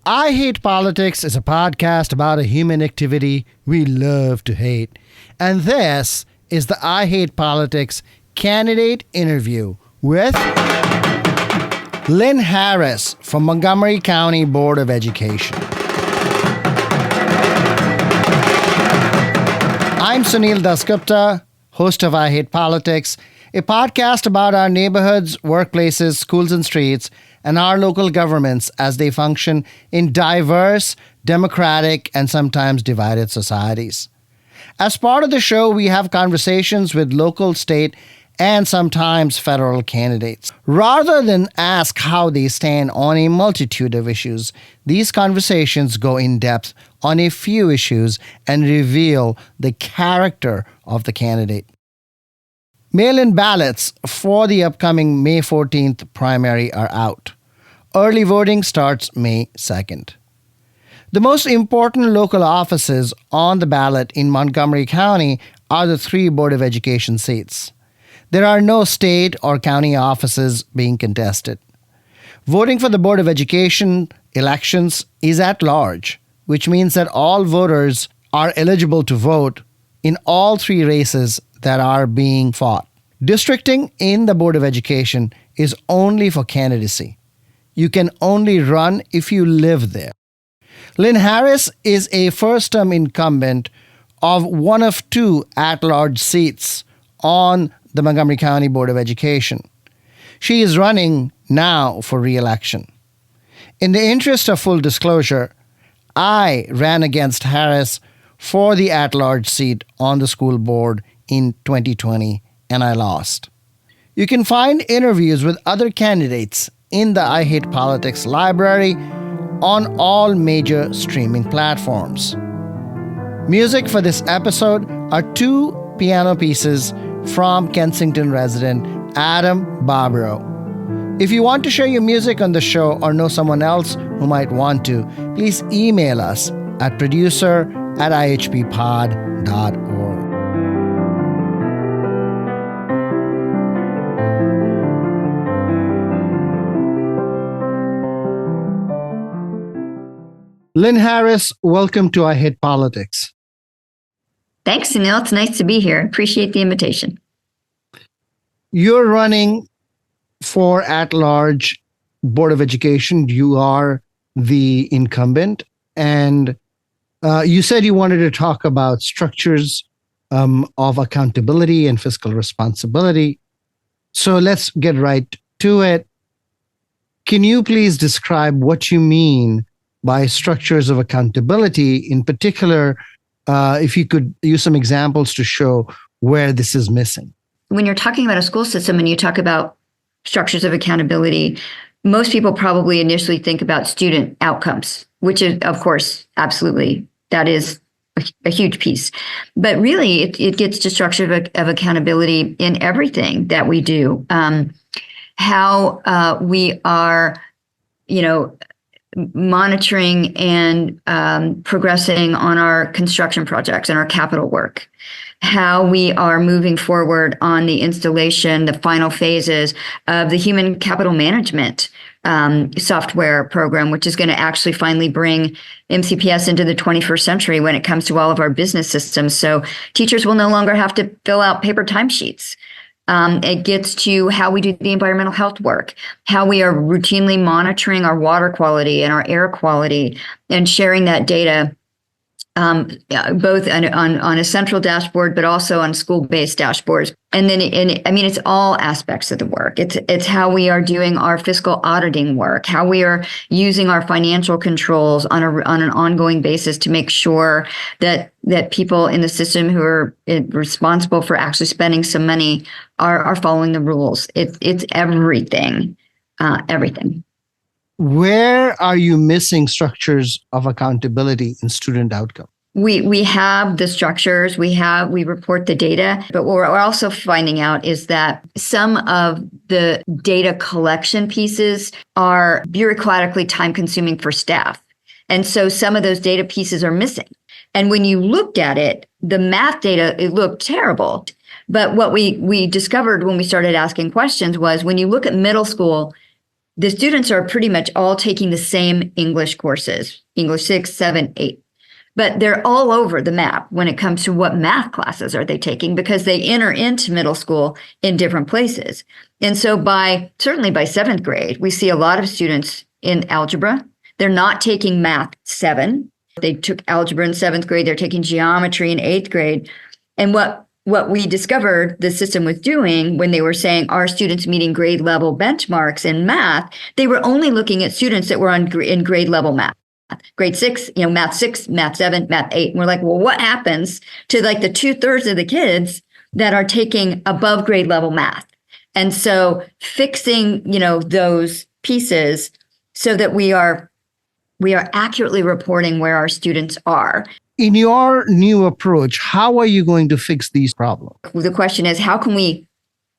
I Hate Politics is a podcast about a human activity we love to hate. And this is the I Hate Politics candidate interview with Lynne Harris from Montgomery County Board of Education. I'm Sunil Dasgupta, host of I Hate Politics, a podcast about our neighborhoods, workplaces, schools and streets, and our local governments as they function in diverse, democratic, and sometimes divided societies. As part of the show, we have conversations with local, state, and sometimes federal candidates. Rather than ask how they stand on a multitude of issues, these conversations go in depth on a few issues and reveal the character of the candidate. Mail-in ballots for the upcoming May 14th primary are out. Early voting starts May 2nd. The most important local offices on the ballot in Montgomery County are the 3 Board of Education seats. There are no state or county offices being contested. Voting for the Board of Education elections is at large, which means that all voters are eligible to vote in all 3 races that are being fought. Districting in the Board of Education is only for candidacy. You can only run if you live there. Lynne Harris is a first-term incumbent of one of 2 at-large seats on the Montgomery County Board of Education. She is running now for reelection. In the interest of full disclosure, I ran against Harris for the at-large seat on the school board in 2020, and I lost. You can find interviews with other candidates in the I Hate Politics library on all major streaming platforms. Music for this episode are 2 piano pieces from Kensington resident Adam Bobrow. If you want to share your music on the show or know someone else who might want to, please email us at producer@ihppod.org. Lynne Harris, welcome to I Hate Politics. Thanks, Sunil. It's nice to be here. Appreciate the invitation. You're running for at-large Board of Education. You are the incumbent. And you said you wanted to talk about structures of accountability and fiscal responsibility. So let's get right to it. Can you please describe what you mean by structures of accountability? In particular, if you could use some examples to show where this is missing. When you're talking about a school system and you talk about structures of accountability, most people probably initially think about student outcomes, which is, of course, absolutely, that is a huge piece. But really, it gets to structure of accountability in everything that we do. How we are, monitoring and progressing on our construction projects and our capital work, how we are moving forward on the installation, the final phases of the human capital management software program, which is going to actually finally bring MCPS into the 21st century when it comes to all of our business systems. So teachers will no longer have to fill out paper timesheets. It gets to how we do the environmental health work, how we are routinely monitoring our water quality and our air quality and sharing that data both on a central dashboard, but also on school-based dashboards. And then, it's all aspects of the work. It's how we are doing our fiscal auditing work, how we are using our financial controls on an ongoing basis to make sure that people in the system who are responsible for actually spending some money are following the rules. It's everything, everything. Where are you missing structures of accountability in student outcome? We have the structures, we report the data, but what we're also finding out is that some of the data collection pieces are bureaucratically time consuming for staff. And so some of those data pieces are missing. And when you looked at it, the math data, it looked terrible. But what we discovered when we started asking questions was when you look at middle school, the students are pretty much all taking the same English courses, English 6, 7, 8. But they're all over the map when it comes to what math classes are they taking, because they enter into middle school in different places. And so certainly by 7th grade, we see a lot of students in algebra. They're not taking math 7. They took algebra in 7th grade. They're taking geometry in 8th grade. And what we discovered the system was doing when they were saying, are students meeting grade level benchmarks in math? They were only looking at students that were in grade level math. Grade 6, math 6, math 7, math 8. And we're like, well, what happens to like the 2/3 of the kids that are taking above grade level math? And so fixing, those pieces so that we are accurately reporting where our students are. In your new approach, how are you going to fix these problems? The question is, how can we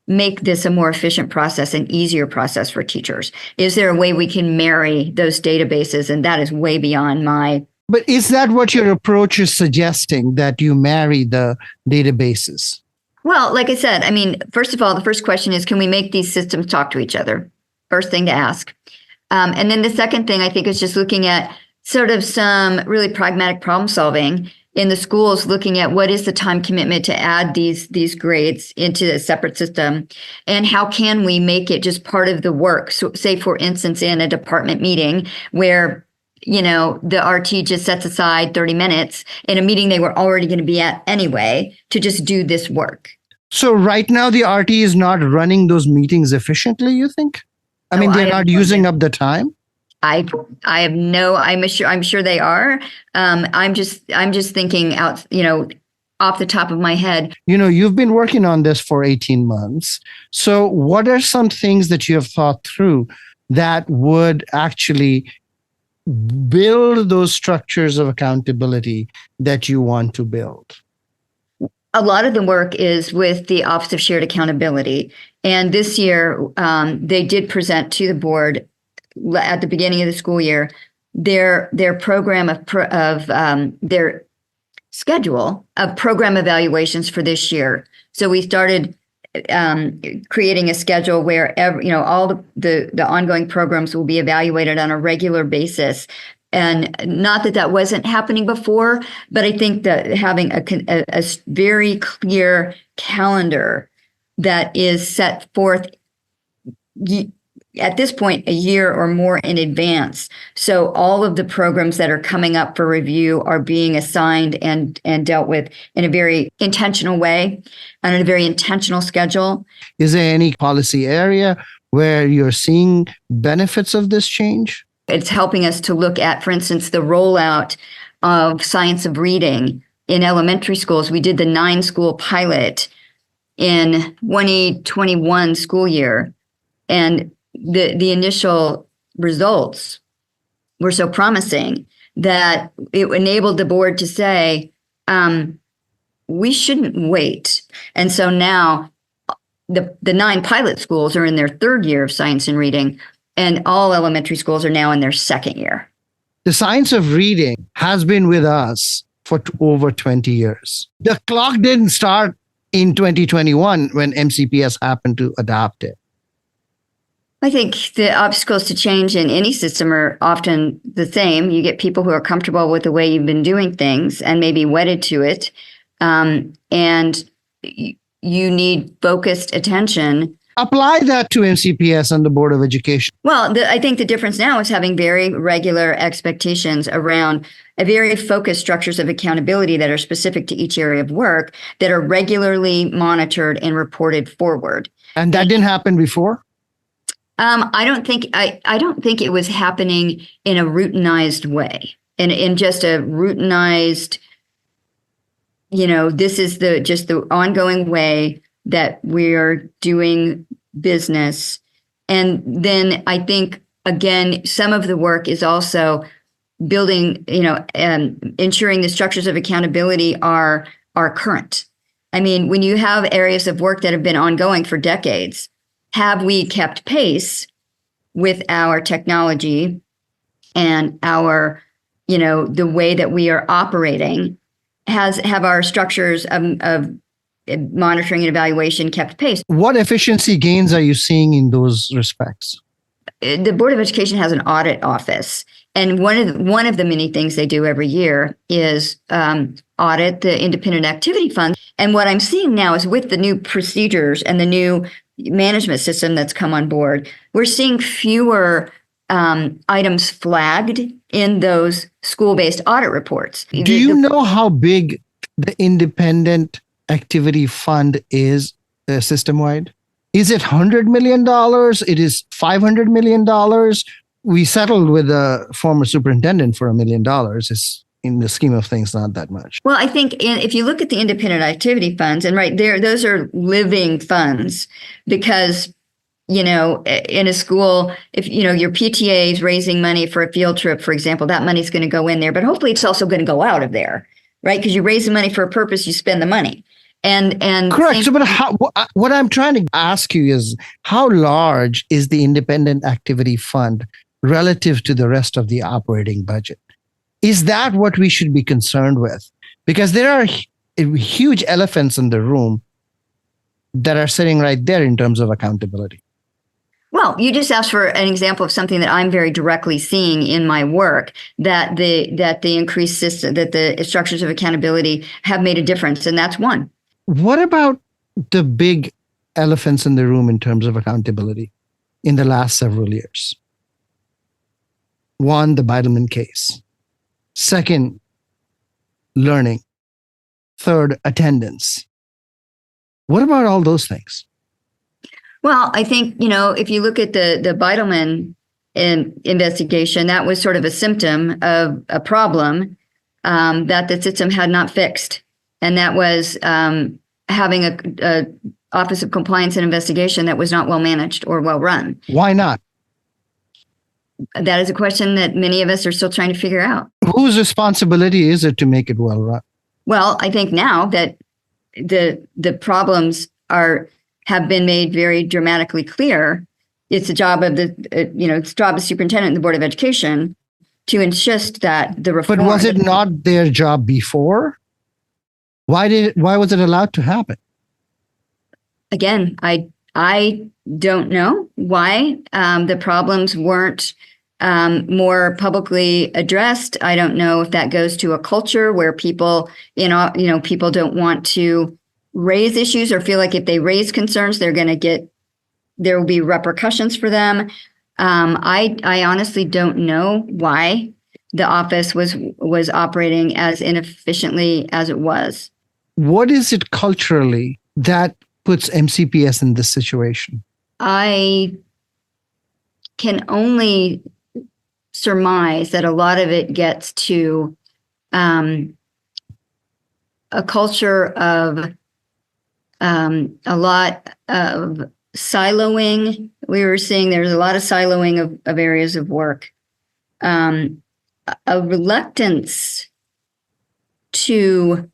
make this a more efficient process, an easier process for teachers? Is there a way we can marry those databases? And that is way beyond my... But is that what your approach is suggesting, that you marry the databases? Well, like I said, first of all, the first question is, can we make these systems talk to each other? First thing to ask. And then the second thing, I think, is just looking at sort of some really pragmatic problem solving in the schools, looking at what is the time commitment to add these grades into a separate system, and how can we make it just part of the work. So say, for instance, in a department meeting where, the RT just sets aside 30 minutes in a meeting they were already going to be at anyway to just do this work. So right now the RT is not running those meetings efficiently, you think? They're not using up the time? I have I'm sure they are. I'm just thinking out, off the top of my head. You've been working on this for 18 months. So what are some things that you have thought through that would actually build those structures of accountability that you want to build? A lot of the work is with the Office of Shared Accountability. And this year, they did present to the board at the beginning of the school year their program of their schedule of program evaluations for this year. So we started creating a schedule where all the ongoing programs will be evaluated on a regular basis. And not that wasn't happening before, but I think that having a very clear calendar that is set forth at this point a year or more in advance. So all of the programs that are coming up for review are being assigned and dealt with in a very intentional way and in a very intentional schedule. Is there any policy area where you're seeing benefits of this change? It's helping us to look at, for instance, the rollout of science of reading in elementary schools. We did the 9-school pilot in 2021 school year, and the initial results were so promising that it enabled the board to say, we shouldn't wait. And so now the 9 pilot schools are in their 3rd year of science and reading, and all elementary schools are now in their 2nd year. The science of reading has been with us for over 20 years. The clock didn't start in 2021 when MCPS happened to adopt it. I think the obstacles to change in any system are often the same. You get people who are comfortable with the way you've been doing things and maybe wedded to it. And you need focused attention. Apply that to MCPS and the Board of Education. Well, I think the difference now is having very regular expectations around a very focused structures of accountability that are specific to each area of work, that are regularly monitored and reported forward. And that didn't happen before? I don't think it was happening in a routinized way, in just a routinized, this is just the ongoing way that we are doing business. And then I think, again, some of the work is also building, ensuring the structures of accountability are current. When you have areas of work that have been ongoing for decades, have we kept pace with our technology and our, the way that we are operating? Have our structures of monitoring and evaluation kept pace? What efficiency gains are you seeing in those respects? the Board of Education has an audit office, and one of the many things they do every year is audit the independent activity fund. And what I'm seeing now is with the new procedures and the new management system that's come on board, we're seeing fewer items flagged in those school-based audit reports. Do you know how big the independent activity fund is system-wide? Is it $100 million? It is $500 million? We settled with a former superintendent for $1 million. It's, in the scheme of things, not that much. Well, I think if you look at the independent activity funds, and right there, those are living funds, because, in a school, if, your PTA is raising money for a field trip, for example, that money's going to go in there, but hopefully it's also going to go out of there, right? Because you raise the money for a purpose, you spend the money. And correct. So, but what I'm trying to ask you is, how large is the independent activity fund relative to the rest of the operating budget? Is that what we should be concerned with? Because there are huge elephants in the room that are sitting right there in terms of accountability. Well, you just asked for an example of something that I'm very directly seeing in my work, that the increased system, that the structures of accountability have made a difference, and that's one. What about the big elephants in the room in terms of accountability in the last several years? One, the Beidelman case. Second, learning. Third, attendance. What about all those things? Well, I think, if you look at the Beidelman investigation, that was sort of a symptom of a problem that the system had not fixed. And that was having a Office of Compliance and Investigation that was not well managed or well run. Why not? That is a question that many of us are still trying to figure out. Whose responsibility is it to make it well run? Well, I think now that the problems have been made very dramatically clear, it's the job of it's the job of the superintendent and the Board of Education to insist that the reform. But was it not their job before? Why was it allowed to happen? Again, I don't know why the problems weren't more publicly addressed. I don't know if that goes to a culture where people, people don't want to raise issues or feel like if they raise concerns, there will be repercussions for them. I honestly don't know why the office was operating as inefficiently as it was. What is it culturally that puts MCPS in this situation? I can only surmise that a lot of it gets to a culture of a lot of siloing. We were seeing there's a lot of siloing of areas of work, a reluctance to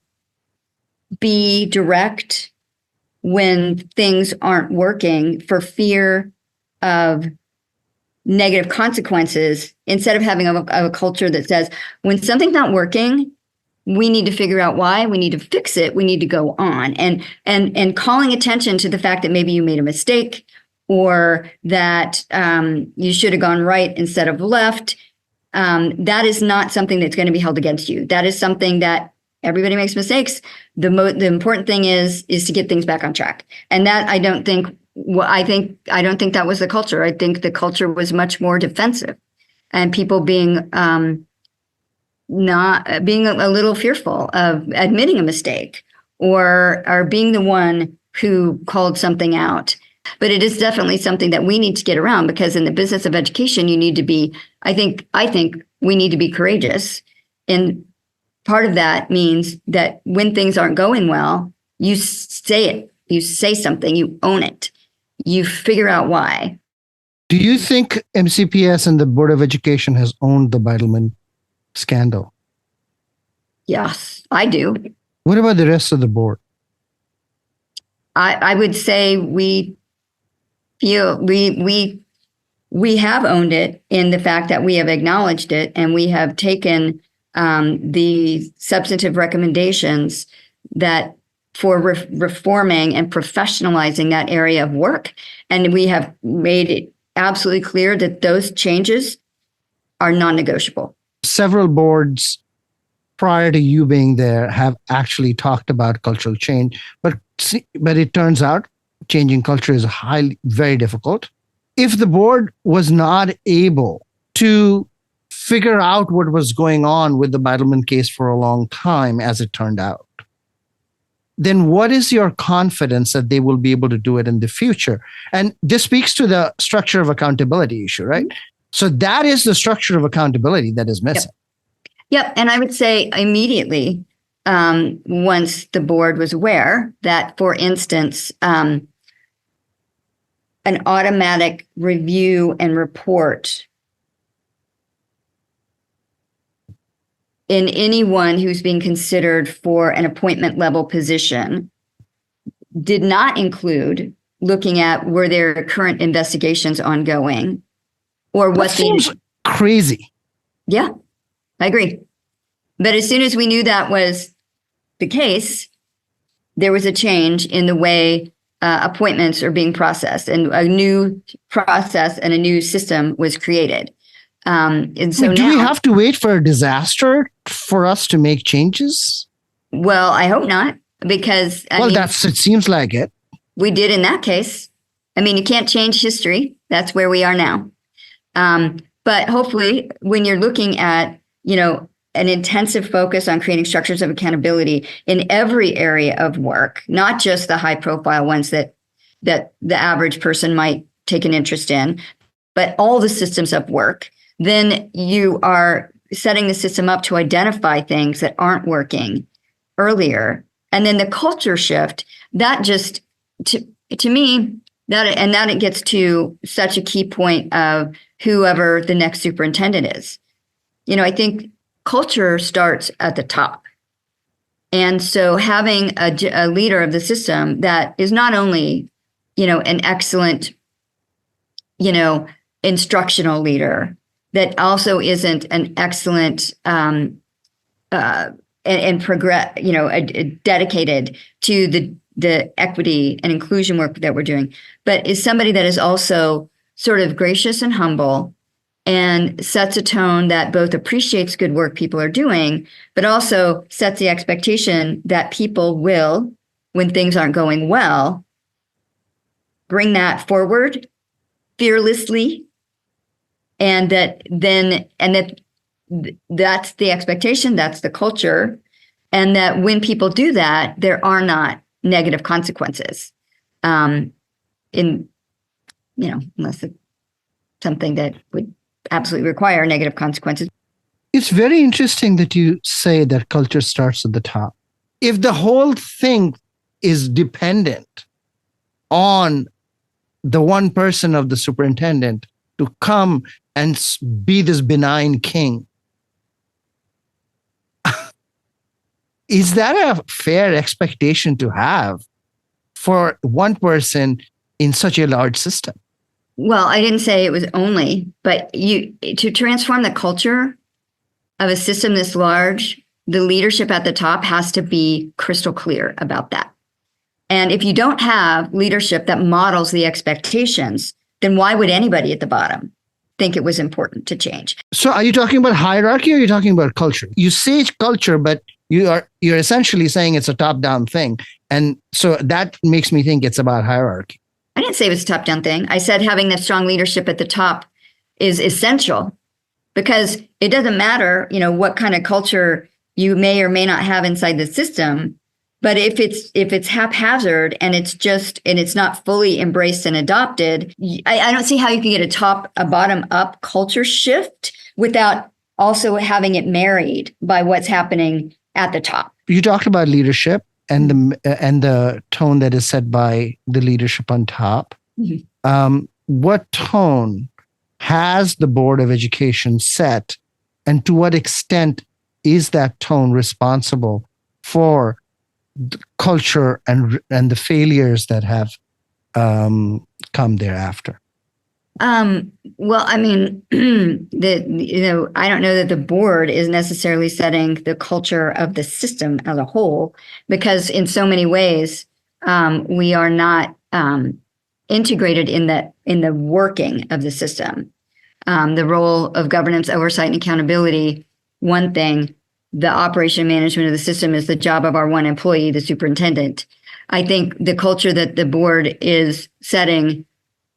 be direct when things aren't working for fear of negative consequences, instead of having a culture that says, when something's not working, we need to figure out why, we need to fix it, we need to go on. And calling attention to the fact that maybe you made a mistake, or that you should have gone right instead of left. That is not something that's going to be held against you. That is something that everybody makes mistakes. The important thing is to get things back on track. And that I don't think that was the culture. I think the culture was much more defensive, and people being not being a little fearful of admitting a mistake or being the one who called something out. But it is definitely something that we need to get around, because in the business of education, you need to be, I think we need to be courageous. And part of that means that when things aren't going well, you say it, you say something, you own it, you figure out why. Do you think MCPS and the Board of Education has owned the Beidelman scandal? Yes, I do. What about the rest of the board? I would say we feel we have owned it in the fact that we have acknowledged it, and we have taken the substantive recommendations that for reforming and professionalizing that area of work, and we have made it absolutely clear that those changes are non-negotiable. Several boards prior to you being there have actually talked about cultural change, but it turns out changing culture is very difficult. If the board was not able to figure out what was going on with the Beidelman case for a long time, as it turned out, then what is your confidence that they will be able to do it in the future? And this speaks to the structure of accountability issue, right? Mm-hmm. So that is the structure of accountability that is missing. Yep. And I would say immediately, once the board was aware that, for instance, an automatic review and report in anyone who's being considered for an appointment level position did not include looking at were there current investigations ongoing or what seems crazy. Yeah, I agree. But as soon as we knew that was the case, there was a change in the way appointments are being processed, and a new process and a new system was created. And so do we have to wait for a disaster for us to make changes? Well, I hope not, because it seems like it. We did in that case. I mean, you can't change history. That's where we are now. But hopefully, when you're looking at, an intensive focus on creating structures of accountability in every area of work, not just the high profile ones that the average person might take an interest in, but all the systems of work, then you are setting the system up to identify things that aren't working earlier. And then the culture shift, that just, to me, that it gets to such a key point of whoever the next superintendent is. I think culture starts at the top. And so having a leader of the system that is not only, an excellent, instructional leader, that also isn't an excellent and progress, dedicated to the equity and inclusion work that we're doing, but is somebody that is also sort of gracious and humble and sets a tone that both appreciates good work people are doing, but also sets the expectation that people will, when things aren't going well, bring that forward fearlessly. And that's the expectation, that's the culture. And that when people do that, there are not negative consequences, unless it's something that would absolutely require negative consequences. It's very interesting that you say that culture starts at the top. If the whole thing is dependent on the one person of the superintendent to come and be this benign king, is that a fair expectation to have for one person in such a large system? Well, I didn't say it was only, but to transform the culture of a system this large, the leadership at the top has to be crystal clear about that. And if you don't have leadership that models the expectations, then why would anybody at the bottom think it was important to change? So are you talking about hierarchy or are you talking about culture? You say culture, but you're essentially saying it's a top-down thing. And so that makes me think it's about hierarchy. I didn't say it was a top-down thing. I said having that strong leadership at the top is essential, because it doesn't matter, what kind of culture you may or may not have inside the system. But if it's haphazard and it's not fully embraced and adopted, I don't see how you can get a bottom-up culture shift without also having it married by what's happening at the top. You talked about leadership and the tone that is set by the leadership on top. Mm-hmm. What tone has the Board of Education set, and to what extent is that tone responsible for the culture and the failures that have come thereafter? Well, I mean, I don't know that the board is necessarily setting the culture of the system as a whole, because in so many ways, we are not integrated in the working of the system. The role of governance, oversight, and accountability, one thing. The operation and management of the system is the job of our one employee, the superintendent. I think the culture that the board is setting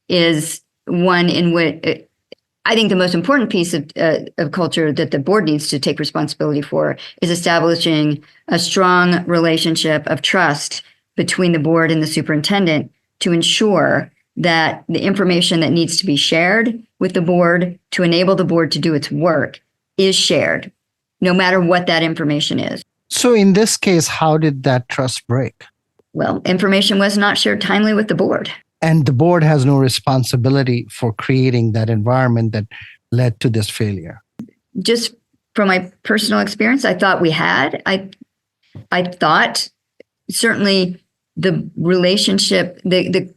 is one in which I think the most important piece of culture that the board needs to take responsibility for is establishing a strong relationship of trust between the board and the superintendent to ensure that the information that needs to be shared with the board to enable the board to do its work is shared, no matter what that information is. So in this case, how did that trust break? Well, information was not shared timely with the board. And the board has no responsibility for creating that environment that led to this failure. Just from my personal experience, I thought we had. I thought certainly the relationship, the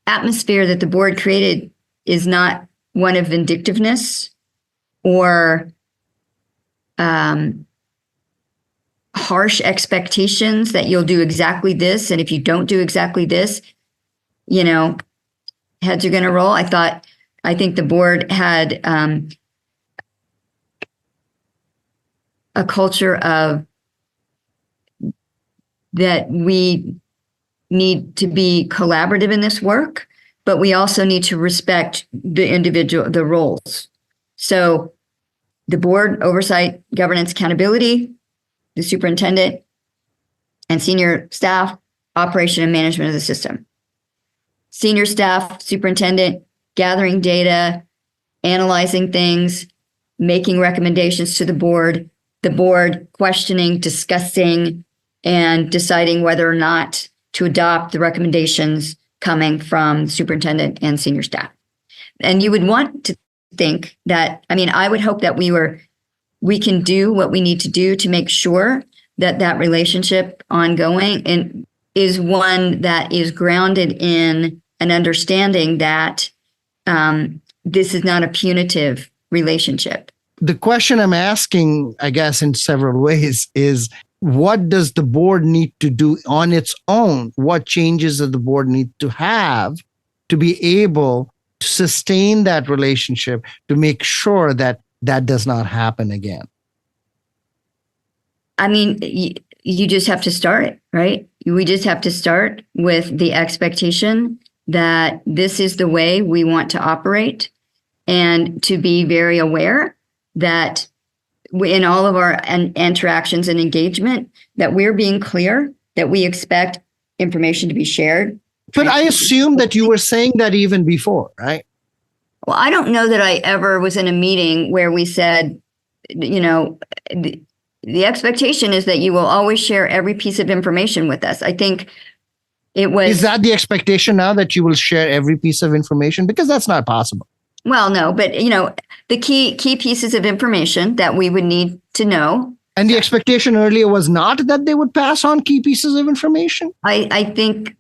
atmosphere that the board created is not one of vindictiveness or harsh expectations that you'll do exactly this. And if you don't do exactly this, heads are going to roll. I think the board had a culture of that we need to be collaborative in this work, but we also need to respect the roles. So the board, oversight, governance, accountability, the superintendent, and senior staff, operation and management of the system. Senior staff, superintendent, gathering data, analyzing things, making recommendations to the board questioning, discussing, and deciding whether or not to adopt the recommendations coming from the superintendent and senior staff. And you would want to think that, I would hope that we can do what we need to do to make sure that relationship ongoing and is one that is grounded in an understanding that this is not a punitive relationship. The question I'm asking, I guess, in several ways is, what does the board need to do on its own? What changes does the board need to have to be able to sustain that relationship, to make sure that does not happen again? You just have to start it, right? We just have to start with the expectation that this is the way we want to operate, and to be very aware that in all of our interactions and engagement, that we're being clear that we expect information to be shared. But I assume that you were saying that even before, right? Well, I don't know that I ever was in a meeting where we said, the expectation is that you will always share every piece of information with us. I think it was... Is that the expectation now, that you will share every piece of information? Because that's not possible. Well, no, but the key pieces of information that we would need to know. And the expectation earlier was not that they would pass on key pieces of information? I think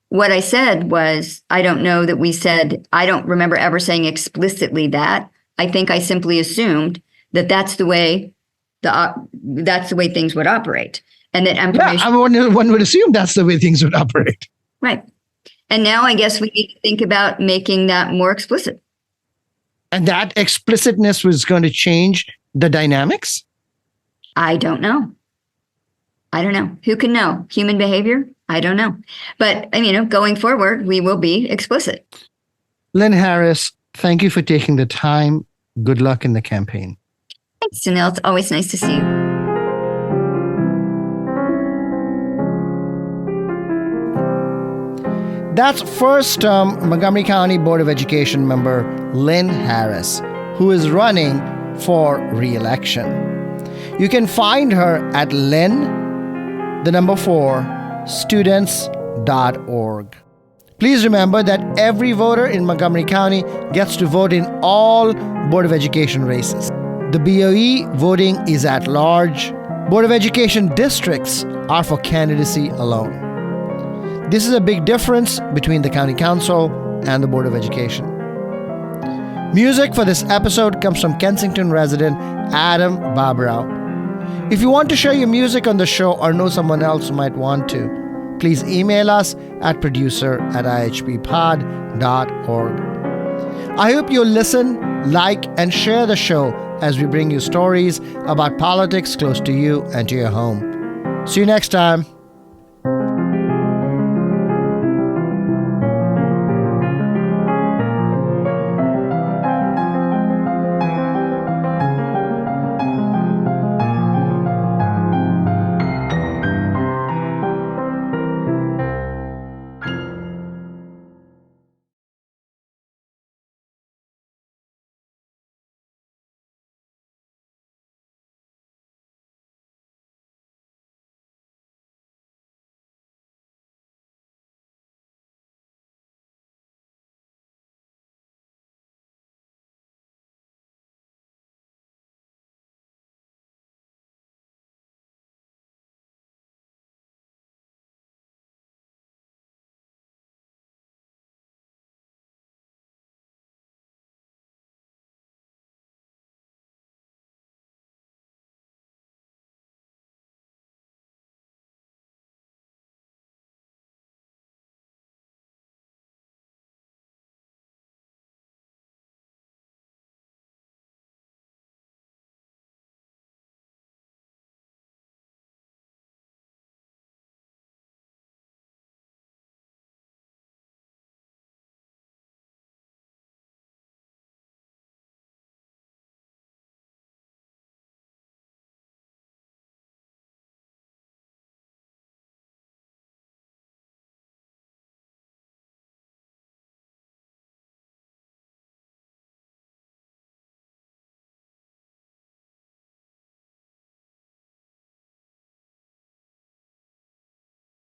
what I said was, I don't know that we said, I don't remember ever saying explicitly that. I think I simply assumed that that's the way things would operate. And that information... Yeah, one would assume that's the way things would operate. Right. And now I guess we need to think about making that more explicit. And that explicitness was going to change the dynamics? I don't know. Who can know? Human behavior? I don't know. But, going forward, we will be explicit. Lynne Harris, thank you for taking the time. Good luck in the campaign. Thanks, Sunil. It's always nice to see you. That's first-term Montgomery County Board of Education member Lynne Harris, who is running for re-election. You can find her at Lynne4students.org. Please remember that every voter in Montgomery County gets to vote in all Board of Education races. The BOE voting is at large. Board of Education districts are for candidacy alone. This is a big difference between the County Council and the Board of Education. Music for this episode comes from Kensington resident Adam Bobrow. If you want to share your music on the show or know someone else who might want to, please email us at producer@ihbpod.org. I hope you'll listen, like, and share the show as we bring you stories about politics close to you and to your home. See you next time.